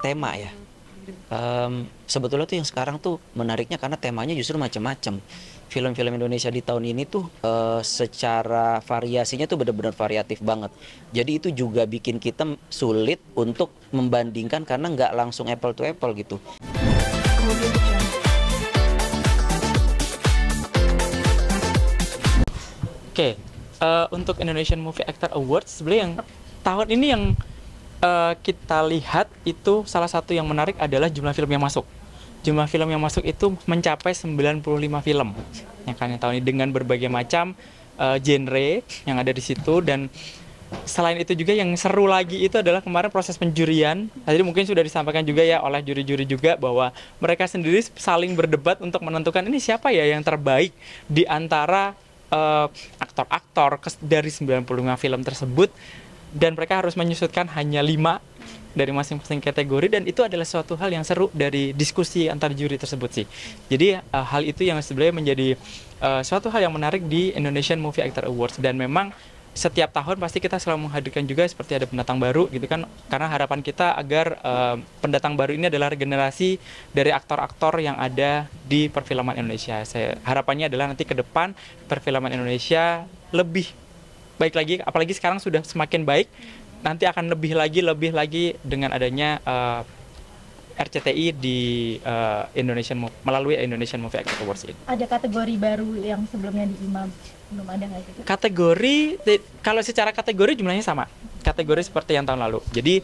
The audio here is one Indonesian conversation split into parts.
tema ya. Sebetulnya tuh yang sekarang tuh menariknya karena temanya justru macam-macam. Film-film Indonesia di tahun ini tuh secara variasinya tuh benar-benar variatif banget. Jadi itu juga bikin kita sulit untuk membandingkan karena nggak langsung apple to apple gitu. Oke, untuk Indonesian Movie Actor Awards sebenarnya yang tahun ini yang kita lihat itu salah satu yang menarik adalah jumlah film yang masuk. Jumlah film yang masuk itu mencapai 95 film yang kan tahun ini dengan berbagai macam genre yang ada di situ. Dan selain itu juga yang seru lagi itu adalah kemarin proses penjurian. Tadi mungkin sudah disampaikan juga ya oleh juri-juri juga bahwa mereka sendiri saling berdebat untuk menentukan ini siapa ya yang terbaik di antara aktor-aktor dari 95 film tersebut, dan mereka harus menyusutkan hanya 5 dari masing-masing kategori, dan itu adalah suatu hal yang seru dari diskusi antar juri tersebut sih. Jadi hal itu yang sebenarnya menjadi suatu hal yang menarik di Indonesian Movie Actor Awards. Dan memang setiap tahun pasti kita selalu menghadirkan juga seperti ada pendatang baru gitu kan, karena harapan kita agar pendatang baru ini adalah regenerasi dari aktor-aktor yang ada di perfilman Indonesia. Harapannya adalah nanti ke depan perfilman Indonesia lebih baik lagi, apalagi sekarang sudah semakin baik, nanti akan lebih lagi dengan adanya RCTI di melalui Indonesian Movie Actor Awards ini. Ada kategori baru yang sebelumnya di IMA belum ada nggak gitu? Kategori, kalau secara kategori jumlahnya sama. Kategori seperti yang tahun lalu. Jadi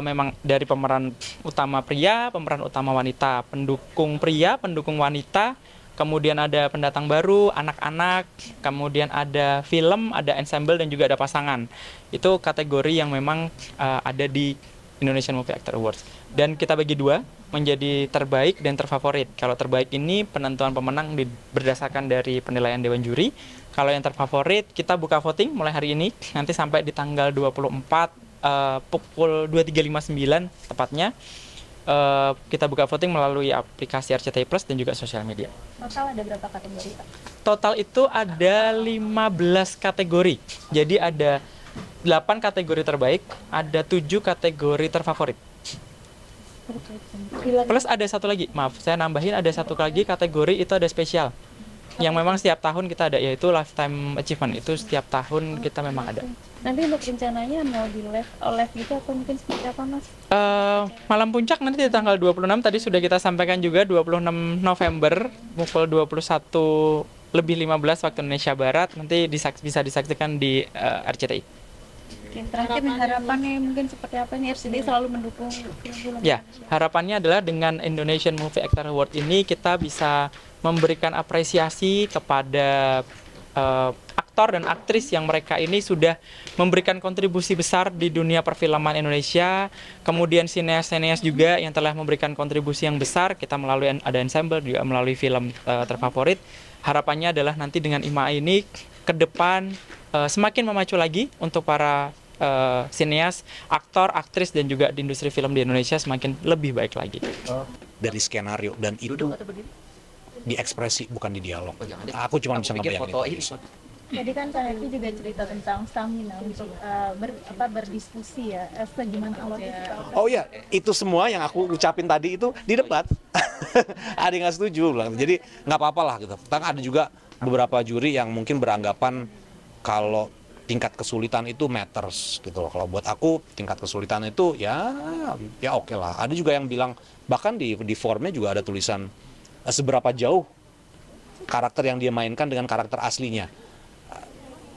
memang dari pemeran utama pria, pemeran utama wanita, pendukung pria, pendukung wanita, kemudian ada pendatang baru, anak-anak, kemudian ada film, ada ensemble, dan juga ada pasangan. Itu kategori yang memang ada di Indonesian Movie Actor Awards. Dan kita bagi dua, menjadi terbaik dan terfavorit. Kalau terbaik ini penentuan pemenang berdasarkan dari penilaian Dewan Juri. Kalau yang terfavorit, kita buka voting mulai hari ini, nanti sampai di tanggal 24 pukul 23.59 tepatnya. Kita buka voting melalui aplikasi RCTI Plus dan juga sosial media. Total ada berapa kategori, Pak? Total itu ada 15 kategori. Jadi ada 8 kategori terbaik, ada 7 kategori terfavorit. Plus ada satu lagi, maaf saya nambahin, ada satu lagi kategori itu ada spesial. Yang memang setiap tahun kita ada, yaitu Lifetime Achievement. Itu setiap tahun kita memang ada. Nanti untuk rencananya mau di live gitu atau mungkin seperti apa, Mas? Malam puncak nanti di tanggal 26, tadi sudah kita sampaikan juga 26 November pukul 21:15 waktu Indonesia Barat, nanti bisa disaksikan di RCTI. Oke, terakhir harapannya mungkin seperti apa nih? RCTI selalu mendukung film-film. Ya, harapannya adalah dengan Indonesian Movie Actor Award ini kita bisa memberikan apresiasi kepada aktor dan aktris yang mereka ini sudah memberikan kontribusi besar di dunia perfilman Indonesia. Kemudian sineas-sineas juga yang telah memberikan kontribusi yang besar, kita melalui ada ensemble juga melalui film terfavorit. Harapannya adalah nanti dengan IMA ini ke depan semakin memacu lagi untuk para sineas, aktor, aktris, dan juga di industri film di Indonesia semakin lebih baik lagi. Dari skenario, dan itu diekspresi bukan di dialog. Aku cuma bisa ngebayangin itu. Jadi kan Kak Happy juga cerita tentang stamina untuk berdiskusi ya. Gimana awalnya? Oh iya, itu semua yang aku ucapin tadi itu di debat. Ada yang nggak setuju bilang. Jadi nggak apa-apa lah gitu. Ada juga beberapa juri yang mungkin beranggapan kalau tingkat kesulitan itu matters gitu loh. Kalau buat aku tingkat kesulitan itu ya oke lah. Ada juga yang bilang bahkan di formnya juga ada tulisan seberapa jauh karakter yang dia mainkan dengan karakter aslinya.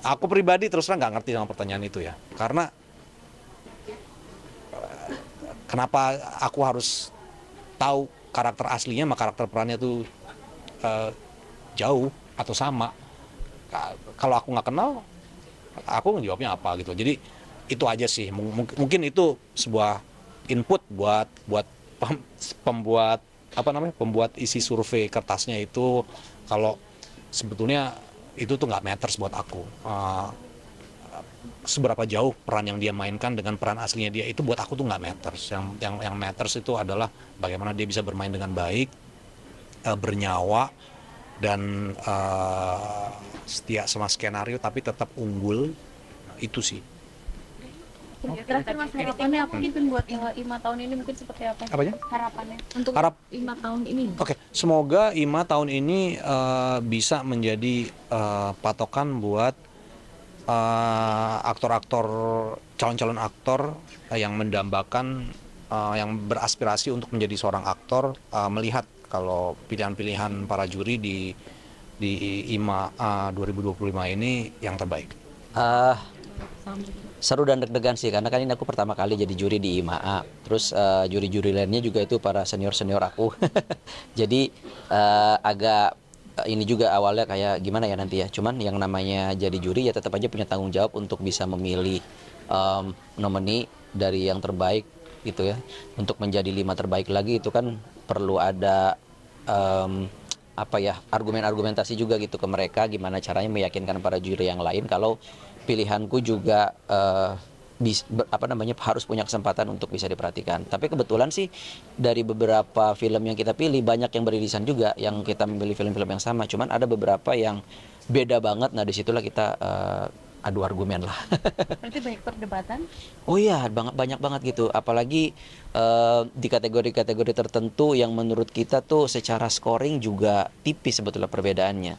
Aku pribadi terus terang nggak ngerti sama pertanyaan itu ya. Karena kenapa aku harus tahu karakter aslinya sama karakter perannya tuh jauh atau sama. Kalau aku nggak kenal, aku ngejawabnya apa gitu. Jadi itu aja sih. Mungkin itu sebuah input buat pembuat isi survei kertasnya itu, kalau sebetulnya itu tuh nggak matters buat aku. Seberapa jauh peran yang dia mainkan dengan peran aslinya dia itu buat aku tuh nggak matters. Yang matters itu adalah bagaimana dia bisa bermain dengan baik, bernyawa, dan setia sama skenario tapi tetap unggul. Itu sih. Terakhir Mas, harapannya apa mungkin buat IMA tahun ini mungkin seperti apa? Apanya? Harapannya untuk IMA tahun ini. Oke, semoga IMA tahun ini bisa menjadi patokan buat aktor-aktor, calon-calon aktor yang mendambakan, yang beraspirasi untuk menjadi seorang aktor, melihat kalau pilihan-pilihan para juri di IMA 2025 ini yang terbaik. Seru dan deg-degan sih, karena kan ini aku pertama kali jadi juri di IMA. Terus juri-juri lainnya juga itu para senior-senior aku. Jadi agak ini juga awalnya kayak gimana ya nanti ya. Cuman yang namanya jadi juri ya tetap aja punya tanggung jawab untuk bisa memilih nominee dari yang terbaik gitu ya. Untuk menjadi 5 terbaik lagi itu kan perlu ada apa ya, argumentasi juga gitu ke mereka, gimana caranya meyakinkan para juri yang lain kalau pilihanku juga harus punya kesempatan untuk bisa diperhatikan. Tapi kebetulan sih dari beberapa film yang kita pilih banyak yang beririsan juga, yang kita memilih film-film yang sama. Cuman ada beberapa yang beda banget. Nah disitulah kita adu argumen lah. Berarti banyak perdebatan? Oh iya, banyak banget gitu. Apalagi di kategori-kategori tertentu yang menurut kita tuh secara scoring juga tipis sebetulnya perbedaannya.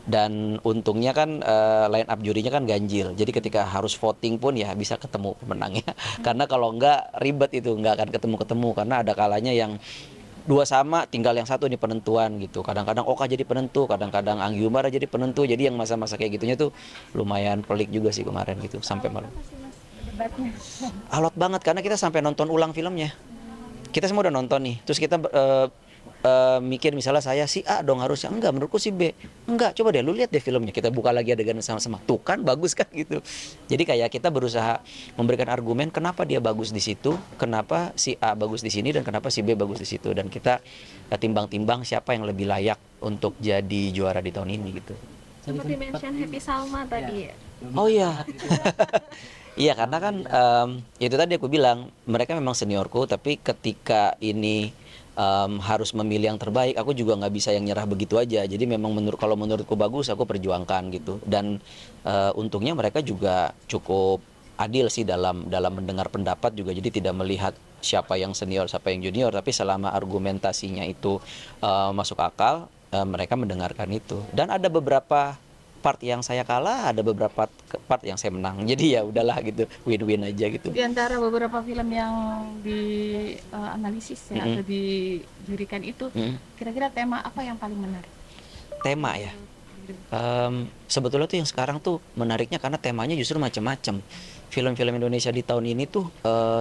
Dan untungnya kan line up jurinya kan ganjil. Jadi ketika harus voting pun ya bisa ketemu pemenangnya. Karena kalau enggak ribet itu, enggak akan ketemu-ketemu. Karena ada kalanya yang 2 sama, tinggal yang 1 nih penentuan gitu. Kadang-kadang Oka jadi penentu, kadang-kadang Anggi Umara jadi penentu. Jadi yang masa-masa kayak gitunya tuh lumayan pelik juga sih kemarin gitu, sampai malam. Debatnya. Alot banget karena kita sampai nonton ulang filmnya. Kita semua udah nonton nih. Terus kita mikir misalnya saya si A dong harusnya, enggak, menurutku si B. Enggak, coba deh lu lihat deh filmnya, kita buka lagi adegan sama-sama, tuh kan bagus kan gitu. Jadi kayak kita berusaha memberikan argumen kenapa dia bagus di situ, kenapa si A bagus di sini, dan kenapa si B bagus di situ, dan kita timbang-timbang siapa yang lebih layak untuk jadi juara di tahun ini gitu. Seperti mention Happy Salma tadi ya. Oh iya. Iya, karena kan itu tadi aku bilang mereka memang seniorku, tapi ketika ini harus memilih yang terbaik, aku juga nggak bisa yang nyerah begitu aja. Jadi memang kalau menurutku bagus, aku perjuangkan gitu. Dan untungnya mereka juga cukup adil sih dalam mendengar pendapat juga. Jadi tidak melihat siapa yang senior, siapa yang junior, tapi selama argumentasinya itu masuk akal, mereka mendengarkan itu. Dan ada beberapa part yang saya kalah, ada beberapa part yang saya menang. Jadi ya udahlah gitu, win-win aja gitu. Di antara beberapa film yang dianalisis ya, atau dijurikan itu, kira-kira tema apa yang paling menarik? Tema ya. Sebetulnya tuh yang sekarang tuh menariknya karena temanya justru macam-macam. Film-film Indonesia di tahun ini tuh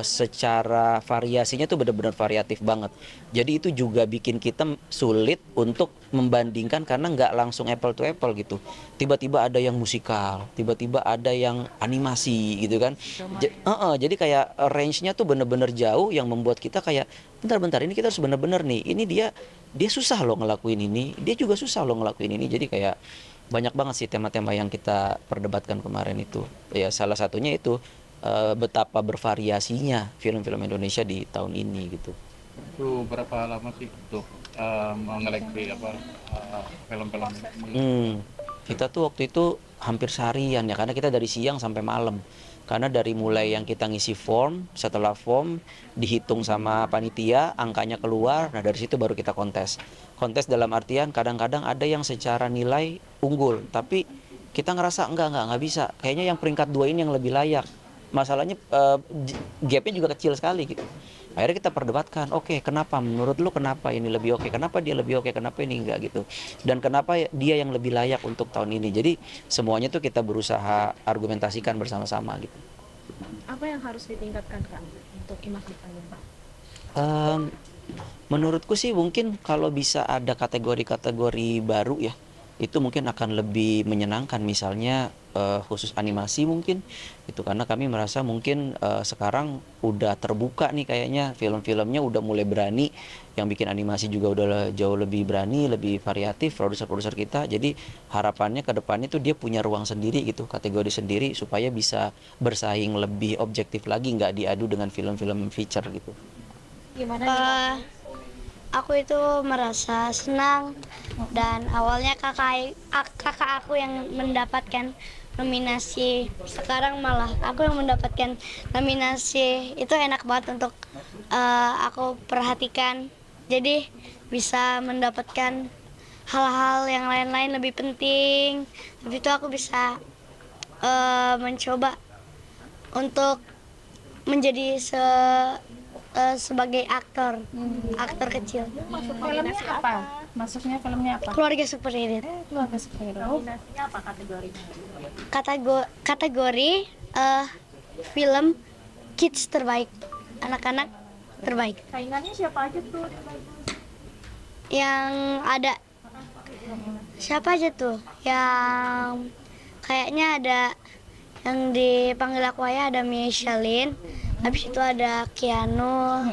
secara variasinya tuh benar-benar variatif banget. Jadi itu juga bikin kita sulit untuk membandingkan karena nggak langsung apple to apple gitu. Tiba-tiba ada yang musikal, tiba-tiba ada yang animasi gitu kan. Jadi kayak range-nya tuh benar-benar jauh yang membuat kita kayak bentar-bentar ini kita harus benar-benar nih. Ini dia susah loh ngelakuin ini, dia juga susah loh ngelakuin ini. Jadi kayak banyak banget sih tema-tema yang kita perdebatkan kemarin itu. Ya salah satunya itu betapa bervariasinya film-film Indonesia di tahun ini gitu. Itu berapa lama sih untuk mengeleksi film-film? Kita tuh waktu itu hampir seharian ya, karena kita dari siang sampai malam. Karena dari mulai yang kita ngisi form, setelah form dihitung sama panitia, angkanya keluar, nah dari situ baru kita kontes. Kontes dalam artian kadang-kadang ada yang secara nilai unggul, tapi kita ngerasa enggak bisa. Kayaknya yang peringkat 2 ini yang lebih layak. Masalahnya gapnya juga kecil sekali gitu. Akhirnya kita perdebatkan, oke, kenapa? Menurut lu kenapa ini lebih oke? Kenapa dia lebih oke? Kenapa ini enggak gitu? Dan kenapa dia yang lebih layak untuk tahun ini? Jadi semuanya tuh kita berusaha argumentasikan bersama-sama gitu. Apa yang harus ditingkatkan Kak untuk IMA depannya? Menurutku sih mungkin kalau bisa ada kategori-kategori baru ya, itu mungkin akan lebih menyenangkan. Misalnya khusus animasi mungkin itu, karena kami merasa mungkin sekarang udah terbuka nih kayaknya, film-filmnya udah mulai berani, yang bikin animasi juga udah jauh lebih berani, lebih variatif produser-produser kita. Jadi harapannya ke depannya tuh dia punya ruang sendiri gitu, kategori sendiri, supaya bisa bersaing lebih objektif lagi, nggak diadu dengan film-film feature gitu. Gimana? Aku itu merasa senang, dan awalnya kakak aku yang mendapatkan nominasi. Sekarang malah aku yang mendapatkan nominasi. Itu enak banget untuk aku perhatikan. Jadi bisa mendapatkan hal-hal yang lain-lain lebih penting. Habis itu aku bisa mencoba untuk menjadi sebagai aktor kecil. Filmnya apa? Masuknya filmnya apa? Keluarga Super Irit. Keluarga superhero. Nominasinya apa kategorinya? Kategori film kids terbaik, anak-anak terbaik. Saingannya siapa aja tuh? Yang ada siapa aja tuh? Yang kayaknya ada yang dipanggil aku ayah, ada Michelin. Habis itu ada Keanu.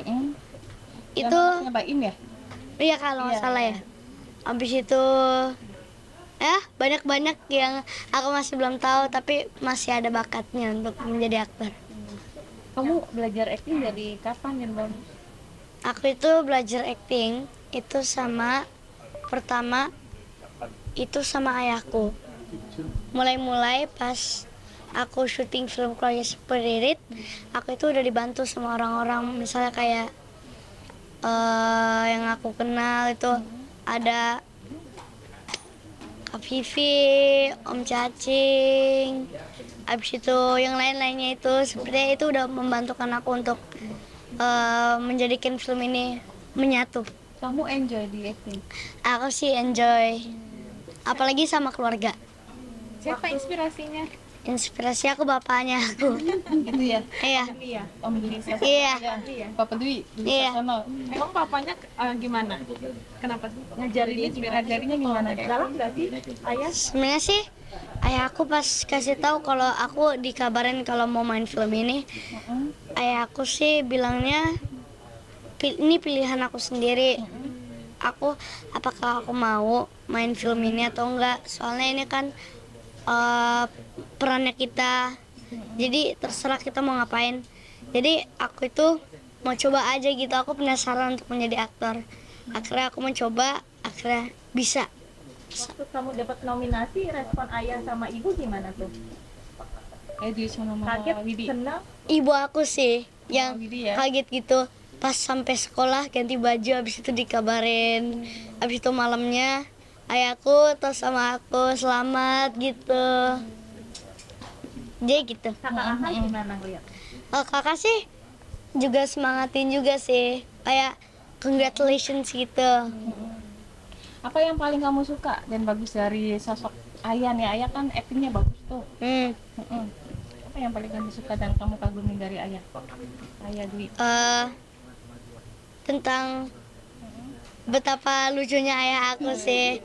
Itu Nyobain ya? iya kalau nggak salah ya. Habis itu ya banyak-banyak yang aku masih belum tahu tapi masih ada bakatnya untuk menjadi aktor. Kamu belajar acting dari kapan, Bang? Aku itu belajar acting itu pertama itu sama ayahku. Mulai pas aku syuting film Keluarga Super Irit, aku itu udah dibantu sama orang-orang, misalnya kayak yang aku kenal itu ada Kak Vivi, Om Cacing, abis itu yang lain-lainnya itu sepertinya itu udah membantukan aku untuk menjadikan film ini menyatu. Kamu enjoy di acting? Aku sih enjoy, apalagi sama keluarga. Siapa inspirasinya? Inspirasi aku bapaknya aku. Gitu ya? Iya. Iya. Om Dwi. Iya. Papa Dwi. Iya. Emang papanya gimana? Kenapa sih? Ngajarinya gimana? Galak nggak sih? Ayah? Sebenarnya sih ayah aku pas kasih tahu kalau aku dikabarin kalau mau main film ini, ayah aku sih bilangnya ini pilihan aku sendiri. Apakah aku mau main film ini atau enggak? Soalnya ini kan perannya kita, jadi terserah kita mau ngapain. Jadi aku itu mau coba aja gitu, aku penasaran untuk menjadi aktor. Akhirnya aku mencoba, akhirnya bisa. Waktu kamu dapat nominasi, respon ayah sama ibu gimana tuh? Kaget, senang? Ibu aku sih yang Widi ya? kaget gitu, pas sampai sekolah ganti baju, habis itu dikabarin, habis itu malamnya ayahku terus sama aku selamat gitu. Jadi gitu. Kakak gimana ngeliat? Kakak sih juga semangatin juga sih, kayak congratulations gitu. Apa yang paling kamu suka dan bagus dari sosok ayah nih? Ayah kan actingnya bagus tuh. Apa yang paling kamu suka dan kamu kagumi dari ayah? Ayah Dwi. Tentang betapa lucunya ayah aku sih.